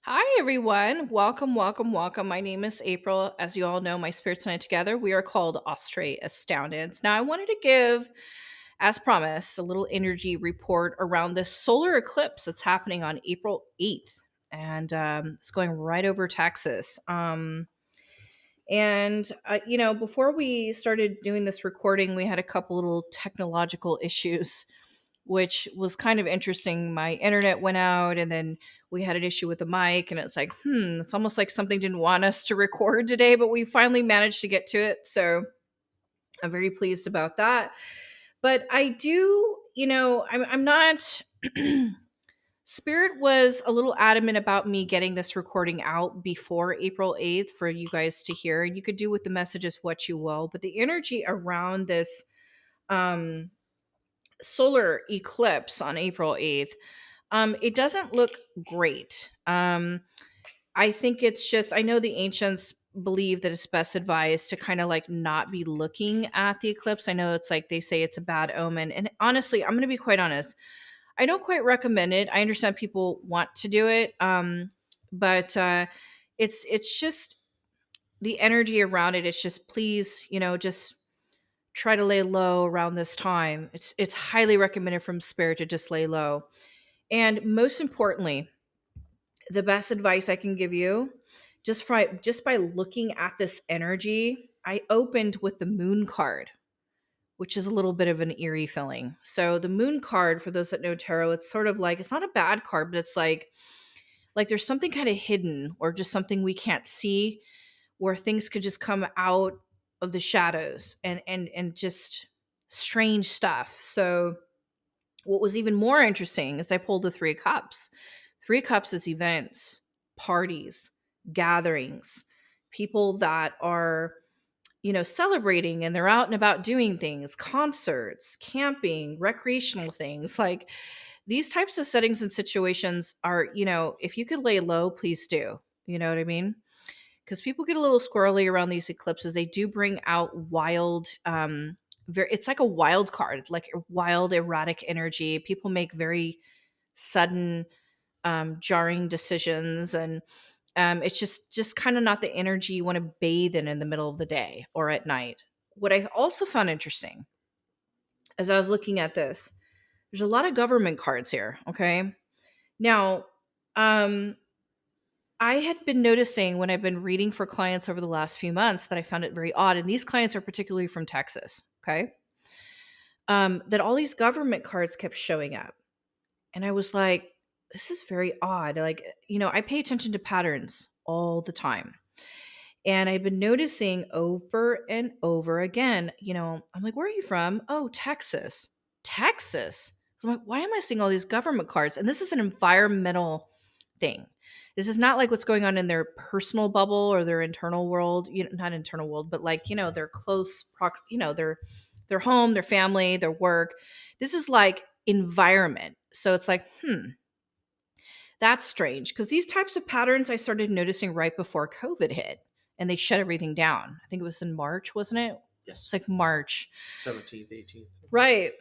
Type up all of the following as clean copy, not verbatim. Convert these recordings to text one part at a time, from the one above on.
Hi, everyone. Welcome, welcome, welcome. My name is April. As you all know, my spirits and I together, we are called Austrae Astoundeds. Now, I wanted to give, as promised, a little energy report around this solar eclipse that's happening on April 8th. And it's going right over Texas. Before we started doing this recording, we had a couple little technological issues which was kind of interesting. My internet went out and then we had an issue with the mic and it's like, it's almost like something didn't want us to record today, but we finally managed to get to it. So I'm very pleased about that. But I do, I'm not Spirit was a little adamant about me getting this recording out before April 8th for you guys to hear. You could do with the messages what you will, but the energy around this um solar eclipse on April 8th, it doesn't look great. I think it's just, I know the ancients believe that it's best advised to kind of like not be looking at the eclipse. I know it's like they say it's a bad omen. And honestly, I'm going to be quite honest. I don't quite recommend it. I understand people want to do it. But it's just the energy around it. It's just please, just try to lay low around this time. It's highly recommended from spirit to just lay low. And most importantly, the best advice I can give you, just by looking at this energy, I opened with the moon card, which is a little bit of an eerie feeling. So the moon card, for those that know tarot, it's sort of like, it's not a bad card, but it's like there's something kind of hidden or just something we can't see, where things could just come out of the shadows and just strange stuff. So what was even more interesting is I pulled the 3 of cups. 3 of cups is events, parties, gatherings, people that are, celebrating and they're out and about doing things, concerts, camping, recreational things. Like these types of settings and situations are, if you could lay low, please do. You know what I mean? Because people get a little squirrely around these eclipses. They do bring out wild, it's like a wild card, like a wild, erratic energy. People make very sudden, jarring decisions, and it's just kind of not the energy you want to bathe in the middle of the day or at night. What I also found interesting as I was looking at this, there's a lot of government cards here. Okay, now, um, I had been noticing when I've been reading for clients over the last few months that I found it very odd. And these clients are particularly from Texas. Okay. That all these government cards kept showing up. And I was like, this is very odd. Like, I pay attention to patterns all the time. And I've been noticing over and over again, I'm like, where are you from? Oh, Texas. Texas. So I'm like, why am I seeing all these government cards? And this is an environmental thing. This is not like what's going on in their personal bubble or their internal world, not internal world, but like, their close their home, their family, their work. This is like environment. So it's like, that's strange because these types of patterns I started noticing right before COVID hit and they shut everything down. I think it was in March, wasn't it? Yes. It's like March. 17th, 18th. Right.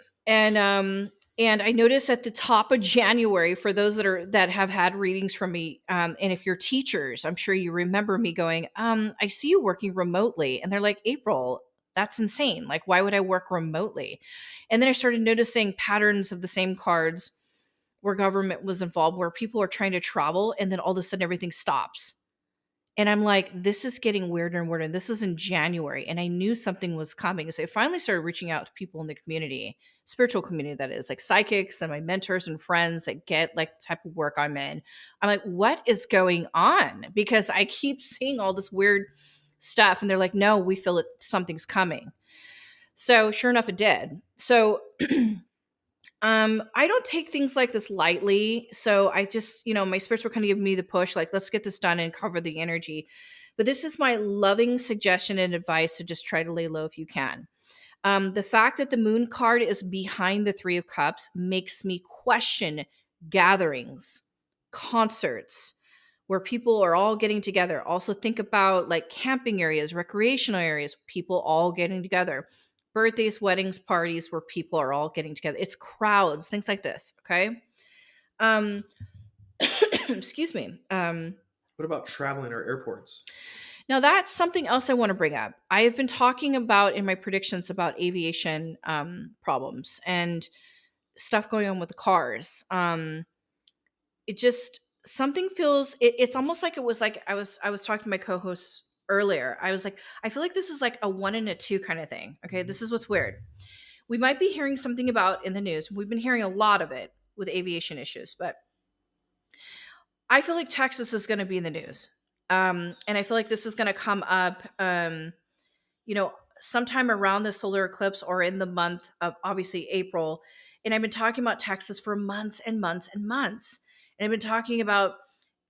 And I noticed at the top of January, for those that have had readings from me, and if you're teachers, I'm sure you remember me going, I see you working remotely. And they're like, April, that's insane. Like, why would I work remotely? And then I started noticing patterns of the same cards where government was involved, where people are trying to travel and then all of a sudden everything stops. And I'm like, this is getting weirder and weirder. And this was in January, and I knew something was coming. So I finally started reaching out to people in the community, spiritual community, that is, like psychics and my mentors and friends that get like the type of work I'm in. I'm like, what is going on? Because I keep seeing all this weird stuff. And they're like, no, we feel it, something's coming. So sure enough, it did. So I don't take things like this lightly. So I just, my spirits were kind of giving me the push, like, let's get this done and cover the energy. But this is my loving suggestion and advice to just try to lay low if you can. The fact that the moon card is behind the 3 of cups makes me question gatherings, concerts, where people are all getting together. Also think about like camping areas, recreational areas, people all getting together. Birthdays, weddings, parties where people are all getting together. It's crowds, things like this. Okay. Um, Excuse me. What about traveling or airports? Now that's something else I want to bring up. I have been talking about in my predictions about aviation problems and stuff going on with the cars. It just something feels. It's almost like it was like I was talking to my co-host earlier. I was like, I feel like this is like a one and a two kind of thing. Okay, Hmm. this is what's weird. We might be hearing something about in the news. We've been hearing a lot of it with aviation issues, but I feel like Texas is going to be in the news. And I feel like this is going to come up, sometime around the solar eclipse or in the month of obviously April. And I've been talking about Texas for months and months and months. And I've been talking about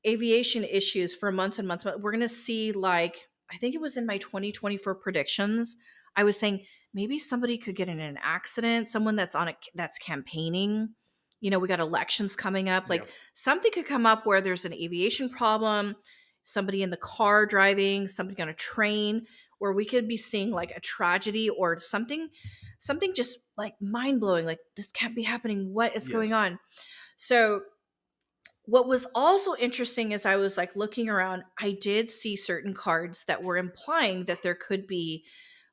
aviation issues for months and months. But we're going to see, like, I think it was in my 2024 predictions. I was saying maybe somebody could get in an accident, someone that's campaigning. We got elections coming up. Yeah. Like something could come up where there's an aviation problem, somebody in the car driving, somebody on a train, where we could be seeing like a tragedy or something just like mind-blowing, like this can't be happening, what is going Yes. on. So what was also interesting as I was like looking around, I did see certain cards that were implying that there could be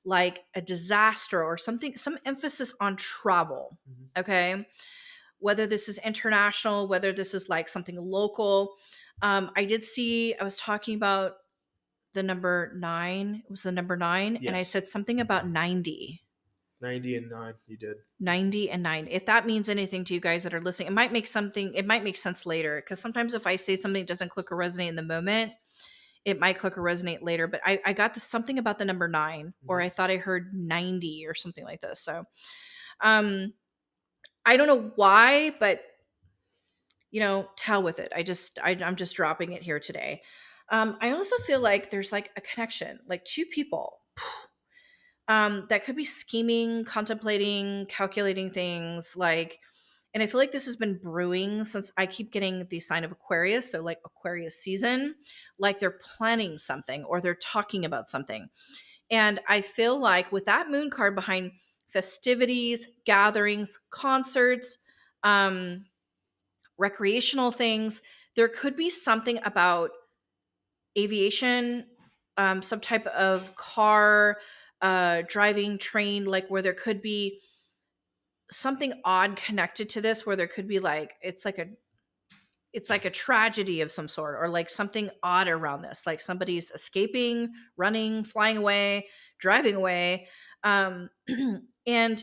like a disaster or something, some emphasis on travel. Hmm. Okay, whether this is international, whether this is like something local. I was talking about the number nine. It was the number nine. And I Yes. said something about 90. 90 and 9, you did. 90 and 9. If that means anything to you guys that are listening, it might make sense later. Because sometimes if I say something that doesn't click or resonate in the moment, it might click or resonate later. But I got something about the number nine, or Hmm. I thought I heard 90 or something like this. So um I don't know why, but tell with it. I'm just dropping it here today. I also feel like there's like a connection, like two people that could be scheming, contemplating, calculating things like, and I feel like this has been brewing since I keep getting the sign of Aquarius. So like Aquarius season, like they're planning something or they're talking about something. And I feel like with that moon card behind festivities, gatherings, concerts, um, recreational things, there could be something about aviation, some type of car, driving, train, like where there could be something odd connected to this, where there could be like it's like a tragedy of some sort, or like something odd around this, like somebody's escaping, running, flying away, driving away, and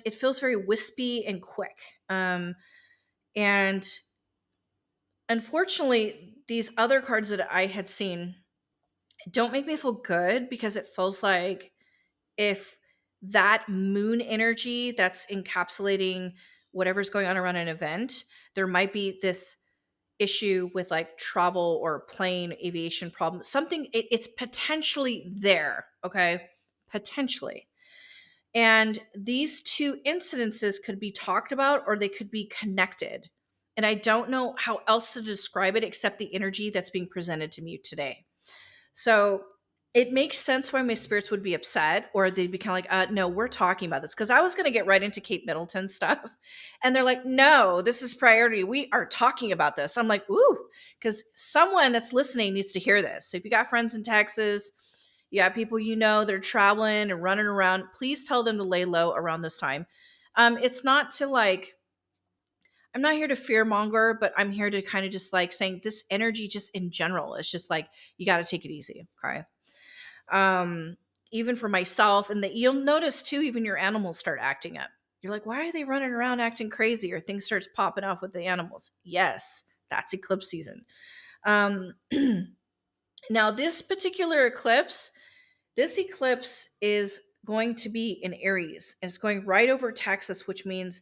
it feels very wispy and quick. And unfortunately, these other cards that I had seen don't make me feel good, because it feels like if that moon energy that's encapsulating whatever's going on around an event, there might be this issue with like travel or plane aviation problem. It's potentially there, okay? Potentially. And these two incidences could be talked about or they could be connected. And I don't know how else to describe it except the energy that's being presented to me today. So it makes sense why my spirits would be upset, or they'd be kind of like, no, we're talking about this. Because I was going to get right into Kate Middleton stuff. And they're like, no, this is priority. We are talking about this. I'm like, ooh, because someone that's listening needs to hear this. So if you got friends in Texas, you got people they're traveling and running around, please tell them to lay low around this time. It's not to like, I'm not here to fear monger, but I'm here to kind of just like saying this energy just in general. It's just like, you got to take it easy. Okay. Um, Even for myself, and that you'll notice too, even your animals start acting up. You're like, why are they running around acting crazy? Or things starts popping off with the animals. Yes, that's eclipse season. Um, Now this eclipse is going to be in Aries, and it's going right over Texas, which means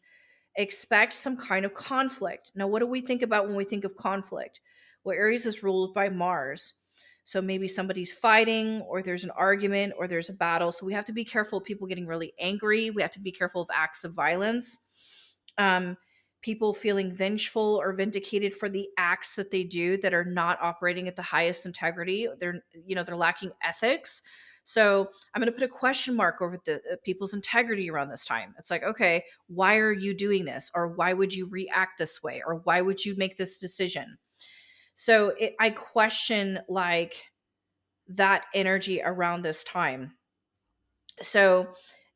expect some kind of conflict. Now, what do we think about when we think of conflict? Well, Aries is ruled by Mars. So maybe somebody's fighting, or there's an argument, or there's a battle. So we have to be careful of people getting really angry. We have to be careful of acts of violence. Um, People feeling vengeful or vindicated for the acts that they do that are not operating at the highest integrity. They're lacking ethics. So I'm going to put a question mark over the people's integrity around this time. It's like, okay, why are you doing this? Or why would you react this way? Or why would you make this decision? So I question like that energy around this time. So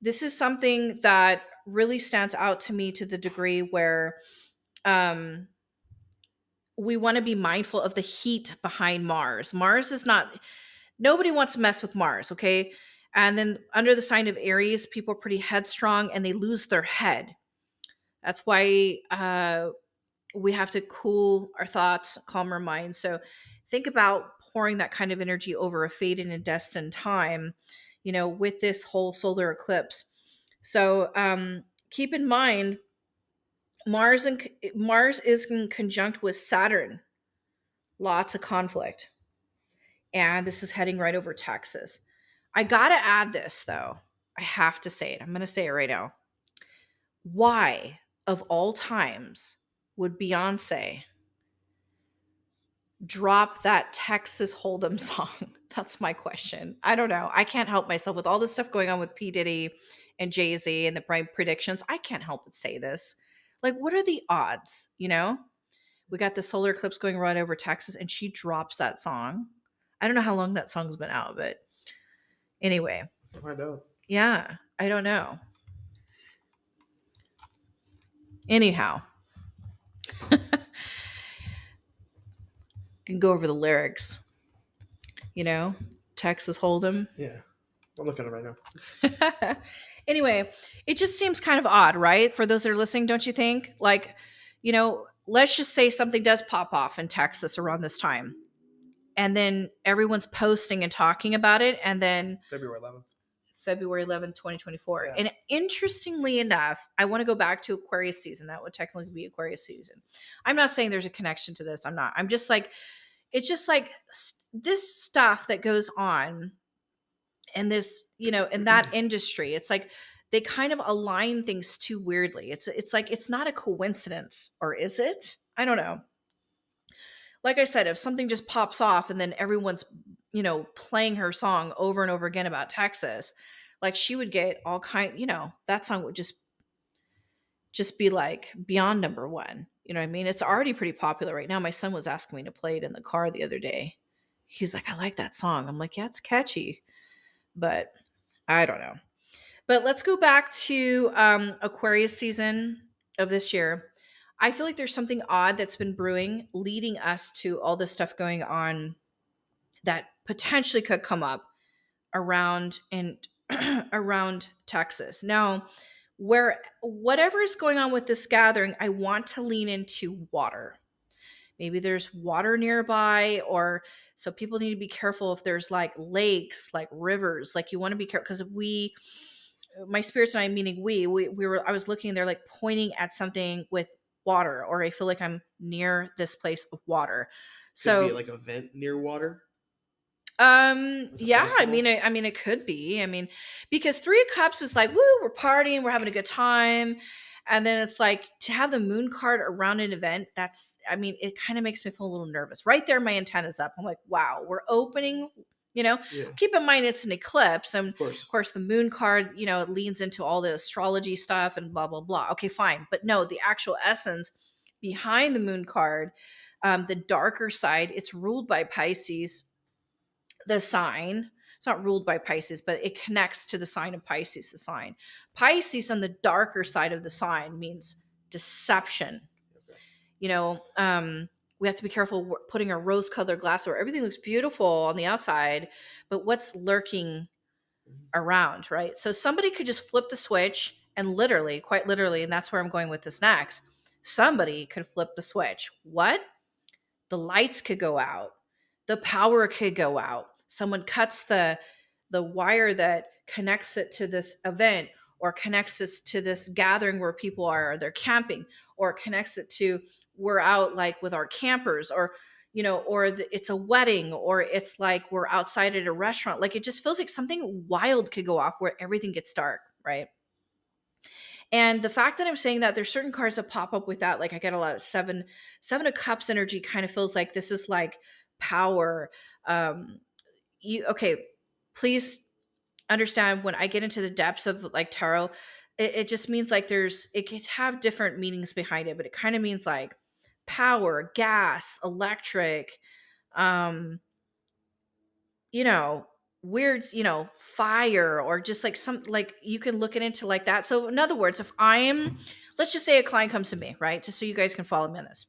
this is something that really stands out to me to the degree where um we want to be mindful of the heat behind Mars. Mars is not, nobody wants to mess with Mars, okay? And then under the sign of Aries, people are pretty headstrong and they lose their head. That's why we have to cool our thoughts, calm our minds. So think about pouring that kind of energy over a fated and destined time, with this whole solar eclipse. So keep in mind, Mars is in conjunct with Saturn. Lots of conflict. And this is heading right over Texas. I gotta add this though. I have to say it. I'm gonna say it right now. Why, of all times, would Beyonce drop that Texas Hold'em song? That's my question. I don't know. I can't help myself with all this stuff going on with P. Diddy and Jay-Z and the predictions. I can't help but say this. Like, what are the odds? We got the solar eclipse going right over Texas, and she drops that song. I don't know how long that song's been out, but anyway, I know. yeah, I don't know. Anyhow, can go over the lyrics. Texas Hold'em. Yeah. I'm looking at it right now. Anyway, it just seems kind of odd, right? For those that are listening, don't you think? Like, let's just say something does pop off in Texas around this time. And then everyone's posting and talking about it. And then February 11th, 2024. Yeah. And interestingly enough, I want to go back to Aquarius season. That would technically be Aquarius season. I'm not saying there's a connection to this. I'm not. I'm just like, it's just like this stuff that goes on and this, in that industry. It's like they kind of align things too weirdly. It's like it's not a coincidence, or is it? I don't know. Like I said, if something just pops off and then everyone's, playing her song over and over again about Texas, like she would get all that song would just be like beyond number one. You know what I mean? It's already pretty popular right now. My son was asking me to play it in the car the other day. He's like, I like that song. I'm like, yeah, it's catchy, but I don't know. But let's go back to Aquarius season of this year. I feel like there's something odd that's been brewing, leading us to all this stuff going on that potentially could come up around and around Texas. Now, whatever is going on with this gathering, I want to lean into water. Maybe there's water nearby, or so people need to be careful if there's like lakes, like rivers, like you want to be careful because my spirits and I, meaning we were, I was looking, they're like pointing at something with water, or I feel like I'm near this place of water. Could So be like a vent near water. Like a yeah, festival? I mean it could be. I mean, because 3 of Cups is like, woo, we're partying, we're having a good time. And then it's like to have the moon card around an event, that's, I mean, it kind of makes me feel a little nervous. Right there, my antenna's up. I'm like, wow, we're opening, Yeah. keep in mind it's an eclipse. And Of course. of course, the moon card, it leans into all the astrology stuff and blah, blah, blah. Okay, fine. But no, the actual essence behind the moon card, the darker side, it's ruled by Pisces, the sign. It's not ruled by Pisces, but it connects to the sign of Pisces, the sign. Pisces on the darker side of the sign means deception. Okay. We have to be careful putting a rose-colored glass where everything looks beautiful on the outside, but what's lurking around, right? So somebody could just flip the switch and literally, quite literally, and that's where I'm going with this next. Somebody could flip the switch. What? The lights could go out, the power could go out, someone cuts the wire that connects it to this event, or connects it to this gathering where people are, they're camping, or connects it to, we're out like with our campers, or it's a wedding, or it's like we're outside at a restaurant. Like it just feels like something wild could go off where everything gets dark, right? And the fact that I'm saying that, there's certain cards that pop up with that. Like I get a lot of seven of Cups energy. Kind of feels like this is like power. Okay, please understand, when I get into the depths of like tarot, it just means like it could have different meanings behind it, but it kind of means like power, gas, electric, um, you know, weird, fire, or just like some, like you can look it into like that. So in other words, if I'm, let's just say a client comes to me, right? Just so you guys can follow me on this.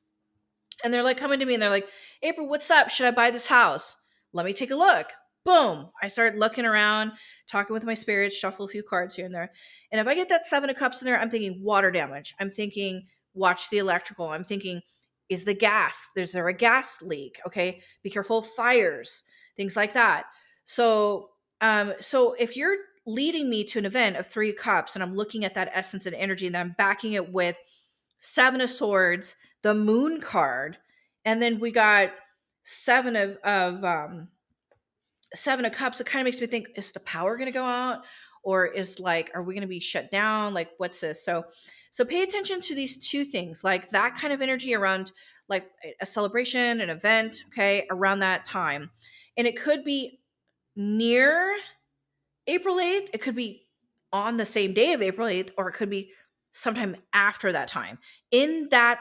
And they're like coming to me and they're like, April, what's up? Should I buy this house? Let me take a look. Boom. I start looking around, talking with my spirits, shuffle a few cards here and there. And if I get that 7 of Cups in there, I'm thinking water damage. I'm thinking watch the electrical. I'm thinking, is the gas, is there a gas leak? Okay. Be careful of fires, things like that. So if you're leading me to an event of 3 cups and I'm looking at that essence and energy and then I'm backing it with 7 of Swords, the Moon card, and then we got 7 of Cups. It kind of makes me think: is the power going to go out, or is like, are we going to be shut down? Like, what's this? So pay attention to these two things, like that kind of energy around like a celebration, an event, okay, around that time, and it could be near April 8th. It could be on the same day of April 8th, or it could be sometime after that time. In that,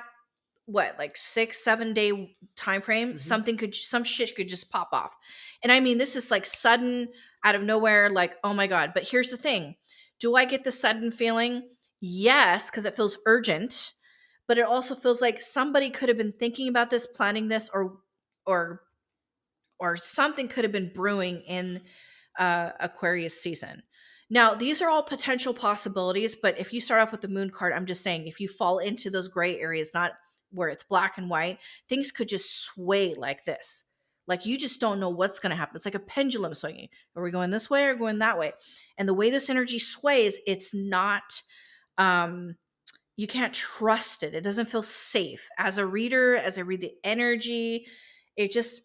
what, like 6-7 day time frame, some shit could just pop off. And I mean, this is like sudden, out of nowhere, like, oh my God. But here's the thing. Do I get the sudden feeling? Yes, because it feels urgent, but it also feels like somebody could have been thinking about this, planning this, or or something could have been brewing in Aquarius season. Now, these are all potential possibilities, but if you start off with the Moon card, I'm just saying, if you fall into those gray areas, not where it's black and white, things could just sway like this. Like you just don't know what's going to happen. It's like a pendulum swinging. Are we going this way or going that way? And the way this energy sways, it's not, you can't trust it. It doesn't feel safe. As a reader, as I read the energy, it just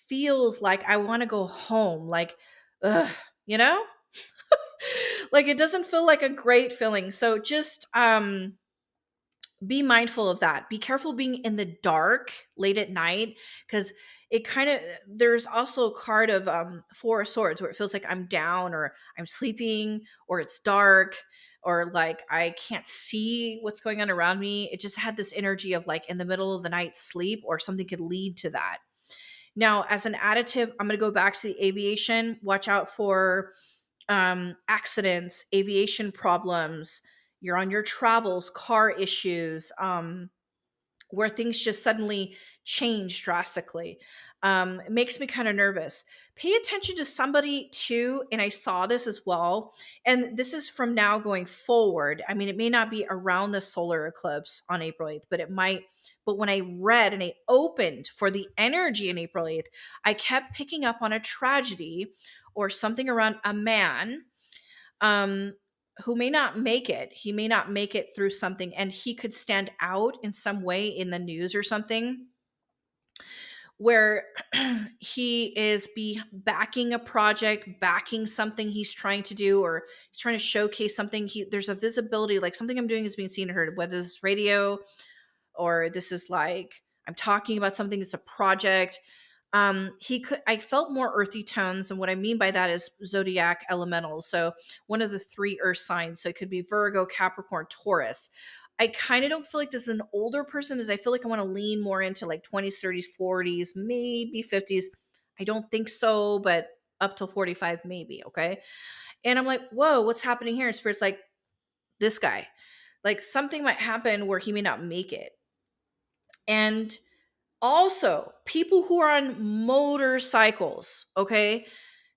feels like I want to go home. Like, ugh, you know? Like it doesn't feel like a great feeling. So just be mindful of that. Be careful being in the dark late at night, because it kind of, there's also a card of 4 of Swords where it feels like I'm down or I'm sleeping or it's dark or like I can't see what's going on around me. It just had this energy of like in the middle of the night sleep, or something could lead to that. Now, as an additive, I'm going to go back to the aviation. Watch out for accidents, aviation problems. You're on your travels, car issues, where things just suddenly change drastically. It makes me kind of nervous. Pay attention to somebody too, and I saw this as well. And this is from now going forward. I mean, it may not be around the solar eclipse on April 8th, but it might. But when I read and I opened for the energy in April 8th, I kept picking up on a tragedy or something around a man um, who may not make it. He may not make it through something, and he could stand out in some way in the news or something where he is backing a project, backing something he's trying to do, or he's trying to showcase something. There's a visibility, like something I'm doing is being seen and heard, whether it's radio or this is like I'm talking about something, it's a project. I felt more earthy tones, and what I mean by that is zodiac elementals. So one of the 3 earth signs. So it could be Virgo, Capricorn, Taurus. I kind of don't feel like this is an older person, as I feel like I want to lean more into like 20s, 30s, 40s, maybe 50s. I don't think so, but up till 45 maybe. Okay. And I'm like, whoa, what's happening here? And Spirit's like, this guy, like something might happen where he may not make it. And also, people who are on motorcycles, okay?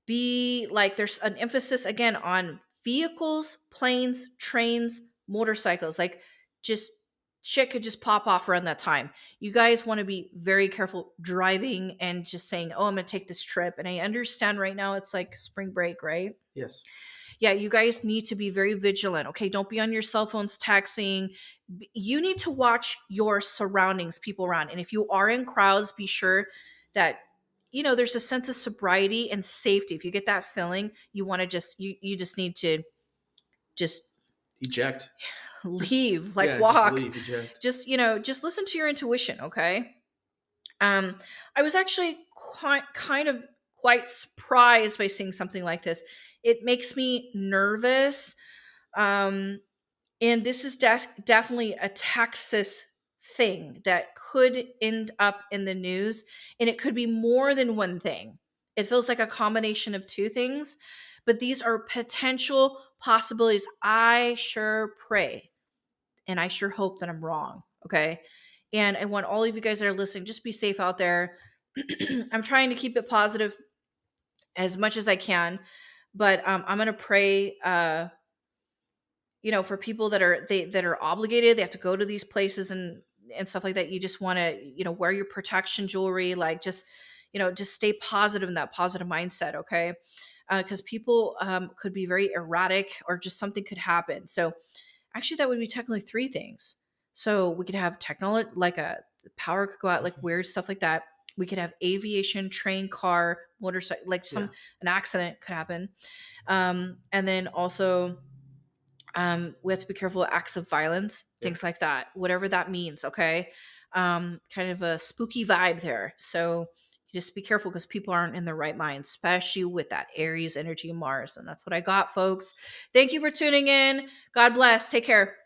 Be like, there's an emphasis again on vehicles, planes, trains, motorcycles. Like, just shit could just pop off around that time. You guys want to be very careful driving and just saying, oh, I'm going to take this trip. And I understand right now it's like spring break, right? Yes. Yeah, you guys need to be very vigilant. Okay, don't be on your cell phones texting. You need to watch your surroundings, people around. And if you are in crowds, be sure that there's a sense of sobriety and safety. If you get that feeling, you want to just you just need to just Eject. leave, like Yeah, walk. just leave, eject. Just listen to your intuition, okay? I was actually quite surprised by seeing something like this. It makes me nervous. And this is definitely a Texas thing that could end up in the news, and it could be more than one thing. It feels like a combination of two things, but these are potential possibilities. I sure pray and I sure hope that I'm wrong. Okay. And I want all of you guys that are listening, just be safe out there. I'm trying to keep it positive as much as I can, but I'm going to pray, for people that are obligated, they have to go to these places and stuff like that. You just want to, wear your protection jewelry, like just stay positive in that positive mindset. Okay. Because people could be very erratic, or just something could happen. So actually, that would be technically three things. So we could have technology, like power could go out, like weird stuff like that. We could have aviation, train, car, motorcycle, like Yeah. an accident could happen. And then also, we have to be careful of acts of violence, Yeah. things like that, whatever that means. Okay. Kind of a spooky vibe there. So just be careful, because people aren't in their right mind, especially with that Aries energy, Mars. And that's what I got, folks. Thank you for tuning in. God bless. Take care.